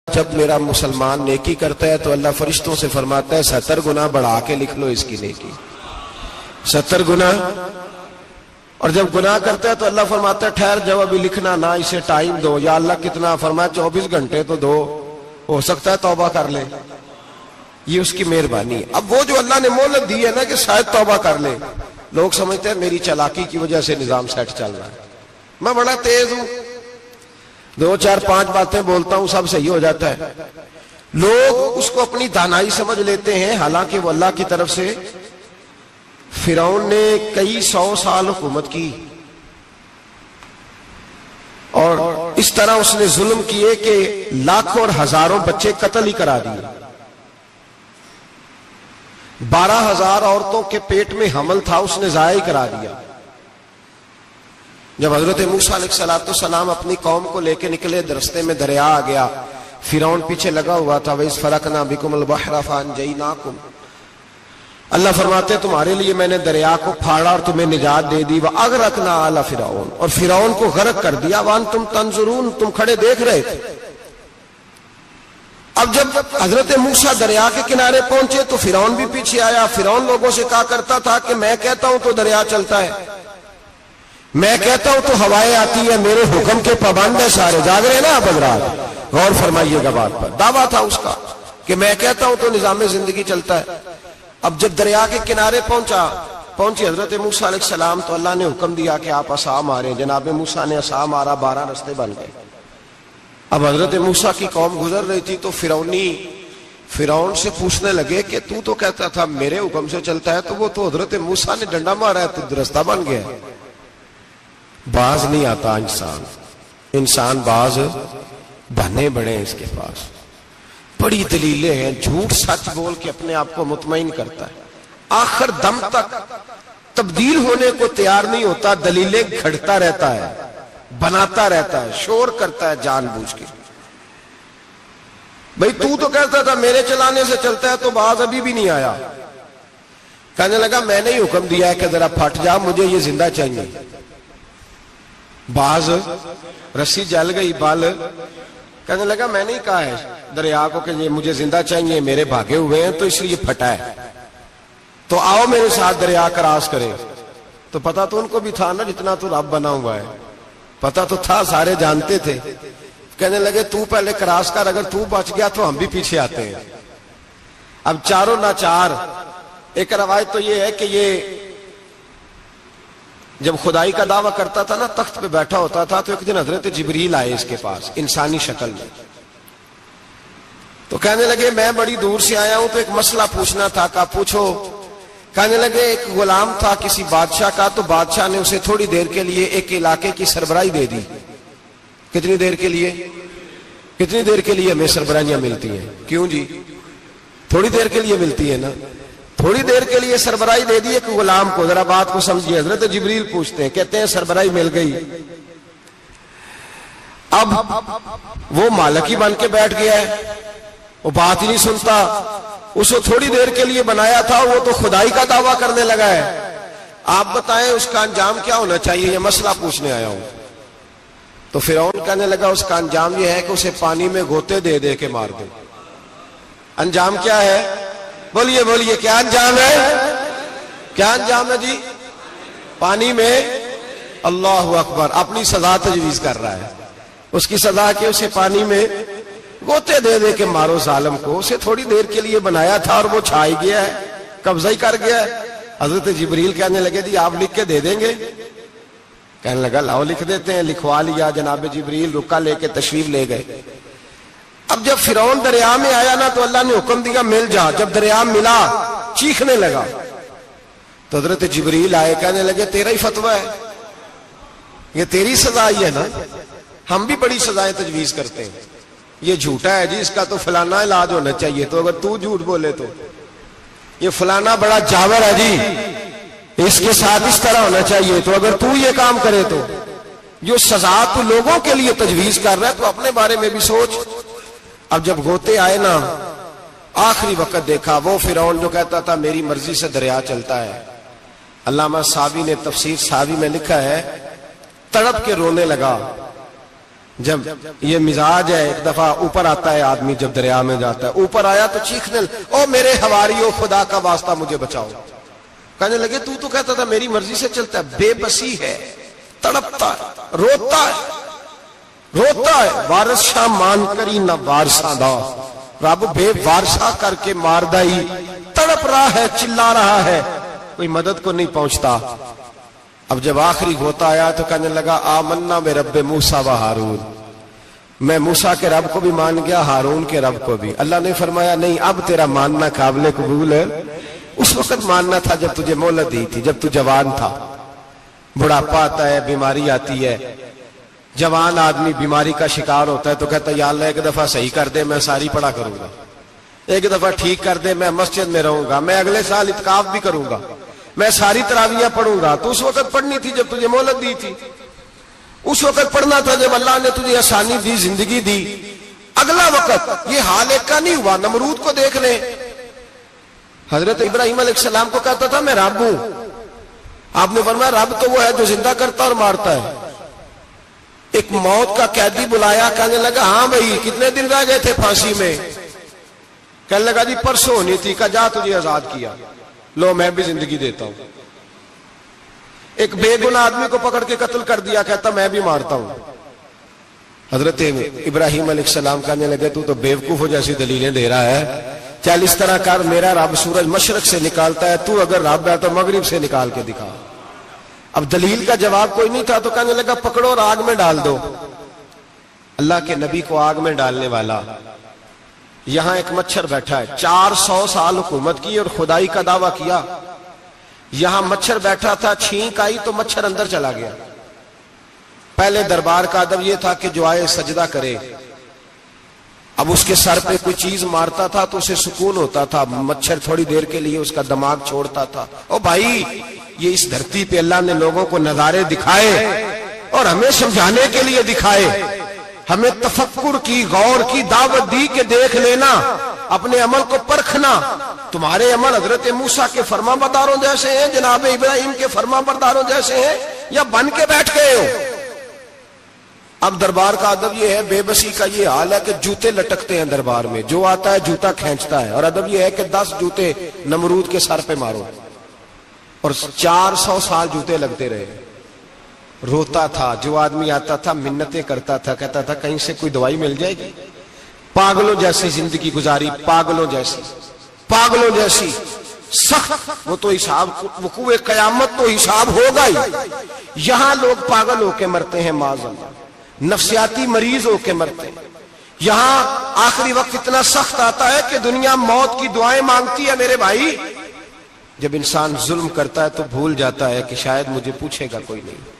جب میرا مسلمان نیکی کرتا ہے تو اللہ فرشتوں سے فرماتا ہے 70 گنا بڑھا کے لکھ لو اس کی نیکی، 70 گنا۔ اور جب گناہ کرتا ہے تو اللہ فرماتا ہے ٹھہر جاؤ ابھی لکھنا نہ، اسے ٹائم دو۔ یا اللہ کتنا؟ فرمایا 24 گھنٹے تو دو، ہو سکتا ہے توبہ کر لے، یہ اس کی مہربانی۔ اب وہ جو اللہ نے مہلت دی ہے نا کہ شاید توبہ کر لے، لوگ سمجھتے ہیں میری چالاکی کی وجہ سے نظام سیٹ چل رہا ہے، میں بڑا تیز ہوں، 2 4 5 باتیں بولتا ہوں سب صحیح ہو جاتا ہے۔ لوگ اس کو اپنی دانائی سمجھ لیتے ہیں، حالانکہ وہ اللہ کی طرف سے۔ فرعون نے کئی 100 سال حکومت کی اور اس طرح اس نے ظلم کیے کہ لاکھوں اور ہزاروں بچے قتل ہی کرا دیے۔ 12,000 عورتوں کے پیٹ میں حمل تھا، اس نے ضائع کرا دیا۔ جب حضرت موسیٰ علیہ السلام اپنی قوم کو لے کے نکلے، رستے میں دریا آ گیا، فرعون پیچھے لگا ہوا تھا۔ وَإِذْ فَرَقْنَا بِكُمُ الْبَحْرَ فَأَنْجَيْنَاكُمْ، اللہ فرماتے تمہارے لیے میں نے دریا کو پھاڑا اور تمہیں نجات دے دی۔ وَأَغْرَقْنَا آلَ فِرْعَوْنَ، اور فرعون کو غرق کر دیا۔ وَأَنْتُمْ تَنْظُرُونَ، تم کھڑے دیکھ رہے تھے۔ اب جب حضرت موسیٰ دریا کے کنارے پہنچے تو فرعون بھی پیچھے آیا۔ فرعون لوگوں سے کہا کرتا تھا کہ میں کہتا ہوں تو دریا چلتا ہے، میں کہتا ہوں تو ہوائیں آتی ہیں، میرے حکم کے پابند ہے سارے۔ جاگ رہے نا آپ حضرات، غور فرمائیے گا بات پر۔ دعویٰ تھا اس کا کہ میں کہتا ہوں تو نظام زندگی چلتا ہے۔ اب جب دریا کے کنارے پہنچی حضرت موسیٰ علیہ السلام تو اللہ نے حکم دیا کہ آپ عصا ماریں۔ جناب موسیٰ نے عصا مارا، 12 رستے بن گئے۔ اب حضرت موسیٰ کی قوم گزر رہی تھی تو فرعون سے پوچھنے لگے کہ تو کہتا تھا میرے حکم سے چلتا ہے، تو وہ تو حضرت موسیٰ نے ڈنڈا مارا ہے تو رستہ بن گیا ہے۔ باز نہیں آتا انسان باز بنے بڑے اس کے پاس بڑی دلیلیں ہیں، جھوٹ سچ بول کے اپنے آپ کو مطمئن کرتا ہے، آخر دم تک تبدیل ہونے کو تیار نہیں ہوتا، دلیلیں گھڑتا رہتا ہے، بناتا رہتا ہے، شور کرتا ہے جان بوجھ کے۔ بھئی تو کہتا تھا میرے چلانے سے چلتا ہے، تو باز ابھی بھی نہیں آیا۔ کہنے لگا میں نے ہی حکم دیا ہے کہ ذرا پھٹ جا، مجھے یہ زندہ چاہیے۔ باز رسی جل گئی، بال کہنے لگا میں نے ہی کہا ہے دریا کو کہ یہ مجھے زندہ چاہیے، میرے بھاگے ہوئے ہیں تو اس لیے پھٹا ہے، تو آؤ میرے ساتھ دریا کراس کرے۔ تو پتا تو ان کو بھی تھا نا، جتنا تو رب بنا ہوا ہے پتا تو تھا، سارے جانتے تھے۔ کہنے لگے تو پہلے کراس کر، اگر تو بچ گیا تو ہم بھی پیچھے آتے ہیں۔ اب چاروں ناچار۔ ایک روایت تو یہ ہے کہ یہ جب خدائی کا دعویٰ کرتا تھا نا، تخت پہ بیٹھا ہوتا تھا، تو ایک دن حضرت جبریل آئے اس کے پاس انسانی شکل میں، تو کہنے لگے میں بڑی دور سے آیا ہوں تو ایک مسئلہ پوچھنا تھا۔ کہا پوچھو۔ کہنے لگے ایک غلام تھا کسی بادشاہ کا، تو بادشاہ نے اسے تھوڑی دیر کے لیے ایک علاقے کی سربراہی دے دی۔ کتنی دیر کے لیے ہمیں سربراہیاں ملتی ہیں؟ کیوں جی؟ تھوڑی دیر کے لیے ملتی ہے نا، تھوڑی دیر کے لیے سربراہی دے دی ایک غلام کو۔ ذرا بات کو سمجھیے، حضرت جبریل پوچھتے ہیں، کہتے ہیں سربراہی مل گئی، اب وہ مالک ہی بن کے بیٹھ گیا ہے، وہ بات ہی نہیں سنتا، اس کو تھوڑی دیر کے لیے بنایا تھا، وہ تو خدائی کا دعویٰ کرنے لگا ہے۔ آپ بتائیں اس کا انجام کیا ہونا چاہیے، یہ مسئلہ پوچھنے آیا ہوں۔ تو فرعون کہنے لگا اس کا انجام یہ ہے کہ اسے پانی میں غوطے دے دے کے مار دے۔ انجام کیا ہے؟ بولیے کیا انجام ہے؟ کیا انجام ہے جی؟ پانی میں، اللہ اکبر، اپنی سزا تجویز کر رہا ہے۔ اس کی سزا کہ اسے پانی میں غوطے دے دے کے مارو ظالم کو۔ اسے تھوڑی دیر کے لیے بنایا تھا اور وہ چھا ہی گیا ہے، قبضہ ہی کر گیا ہے۔ حضرت جبریل کہنے لگے جی آپ لکھ کے دے دیں گے؟ کہنے لگا لاؤ لکھ دیتے ہیں۔ لکھوا لیا، جناب جبریل رکا لے کے تشریف لے گئے۔ اب جب فرعون دریا میں آیا نا تو اللہ نے حکم دیا مل جا۔ جب دریا ملا چیخنے لگا تو حضرت جبریل آئے، کہنے لگے تیرا ہی فتویٰ ہے، یہ تیری سزا ہی ہے نا، ہم بھی بڑی سزائیں تجویز کرتے ہیں، یہ جھوٹا ہے جی، اس کا تو فلانا علاج ہونا چاہیے، تو اگر تو جھوٹ بولے تو یہ فلانا بڑا جاور ہے جی، اس کے ساتھ اس طرح ہونا چاہیے، تو اگر تو یہ کام کرے تو جو سزا تو لوگوں کے لیے تجویز کر رہا ہے تو اپنے بارے میں بھی سوچ۔ اب جب غوطے آئے نا، آخری وقت دیکھا وہ فرعون جو کہتا تھا میری مرضی سے دریا چلتا ہے، علامہ صاوی نے تفسیر صاوی میں لکھا ہے تڑپ کے رونے لگا جب یہ مزاج ہے، ایک دفعہ اوپر آتا ہے آدمی جب دریا میں جاتا ہے، اوپر آیا تو چیخنے او میرے حواریو خدا کا واسطہ مجھے بچاؤ. کہنے لگے تو کہتا تھا میری مرضی سے چلتا ہے. بے بسی ہے، تڑپتا ہے، روتا ہے. وارث شاہ مان کری نہ وارثہ دا، رب بے وارثہ کر کے مار دائی. تڑپ رہا ہے، چلا رہا ہے، کوئی مدد کو نہیں پہنچتا. اب جب آخری ہوتا آیا تو کہنے لگا آمنا میں رب موسیٰ و ہارون، میں موسیٰ کے رب کو بھی مان گیا، ہارون کے رب کو بھی. اللہ نے فرمایا نہیں، اب تیرا ماننا قابل قبول ہے. اس وقت ماننا تھا جب تجھے مہلت دی تھی، جب تو جوان تھا. بڑھاپا آتا ہے، بیماری آتی ہے، جوان آدمی بیماری کا شکار ہوتا ہے تو کہتا ہے یا اللہ ایک دفعہ صحیح کر دے، میں ساری پڑھا کروں گا. ایک دفعہ ٹھیک کر دے، میں مسجد میں رہوں گا، میں اگلے سال اعتکاف بھی کروں گا، میں ساری تراویحیں پڑھوں گا. تو اس وقت پڑھنی تھی جب تجھے مہلت دی تھی. اس وقت پڑھنا تھا جب اللہ نے تجھے آسانی دی، زندگی دی. اگلا وقت یہ حال ایک کا نہیں ہوا. نمرود کو دیکھ لیں، حضرت ابراہیم علیہ السلام کو کہتا تھا میں رب ہوں. آپ نے فرمایا رب تو وہ ہے جو زندہ کرتا اور مارتا ہے. ایک موت کا قیدی بلایا، کہنے لگا ہاں بھائی کتنے دن رہ گئے تھے پھانسی میں؟ کہنے لگا جی پرسوں ہونی تھی. کہا جا تجھے آزاد کیا، لو میں بھی زندگی دیتا ہوں. ایک بے گناہ آدمی کو پکڑ کے قتل کر دیا، کہتا میں بھی مارتا ہوں. حضرت ابراہیم علیہ السلام کہنے لگے تو بیوقوفوں جیسی دلیلیں دے رہا ہے. چل اس طرح کر، میرا رب سورج مشرق سے نکالتا ہے، تو اگر رب ہے تو مغرب سے نکال کے دکھا. اب دلیل کا جواب کوئی نہیں تھا تو کہنے لگا پکڑو اور آگ میں ڈال دو. اللہ کے نبی کو آگ میں ڈالنے والا. یہاں ایک مچھر بیٹھا ہے، 400 سال حکومت کی اور خدائی کا دعویٰ کیا. یہاں مچھر بیٹھا تھا، چھینک آئی تو مچھر اندر چلا گیا. پہلے دربار کا ادب یہ تھا کہ جو آئے سجدہ کرے. اب اس کے سر پہ کوئی چیز مارتا تھا تو اسے سکون ہوتا تھا. مچھر تھوڑی دیر کے لیے اس کا دماغ چھوڑتا تھا. او بھائی یہ اس دھرتی پہ اللہ نے لوگوں کو نظارے دکھائے اور ہمیں سمجھانے کے لیے دکھائے. ہمیں تفکر کی، غور کی دعوت دی کہ دیکھ لینا، اپنے عمل کو پرکھنا. تمہارے عمل حضرت موسیٰ کے فرما برداروں جیسے ہیں، جناب ابراہیم کے فرما برداروں جیسے ہیں، یا بن کے بیٹھ گئے ہو؟ اب دربار کا ادب یہ ہے، بے بسی کا یہ حال ہے کہ جوتے لٹکتے ہیں دربار میں، جو آتا ہے جوتا کھینچتا ہے. اور ادب یہ ہے کہ 10 جوتے نمرود کے سر پہ مارو. اور 400 سال جوتے لگتے رہے. روتا تھا، جو آدمی آتا تھا منتیں کرتا تھا، کہتا تھا کہیں سے کوئی دوائی مل جائے گی. پاگلوں جیسی زندگی گزاری، پاگلوں جیسی سخت. وہ تو حساب، وقوع قیامت تو حساب ہوگا ہی. یہاں لوگ پاگل ہو کے مرتے ہیں، معاذ اللہ، نفسیاتی مریض ہو کے مرتے ہیں. یہاں آخری وقت اتنا سخت آتا ہے کہ دنیا موت کی دعائیں مانگتی ہے. میرے بھائی جب انسان ظلم کرتا ہے تو بھول جاتا ہے کہ شاید مجھے پوچھے گا کوئی نہیں.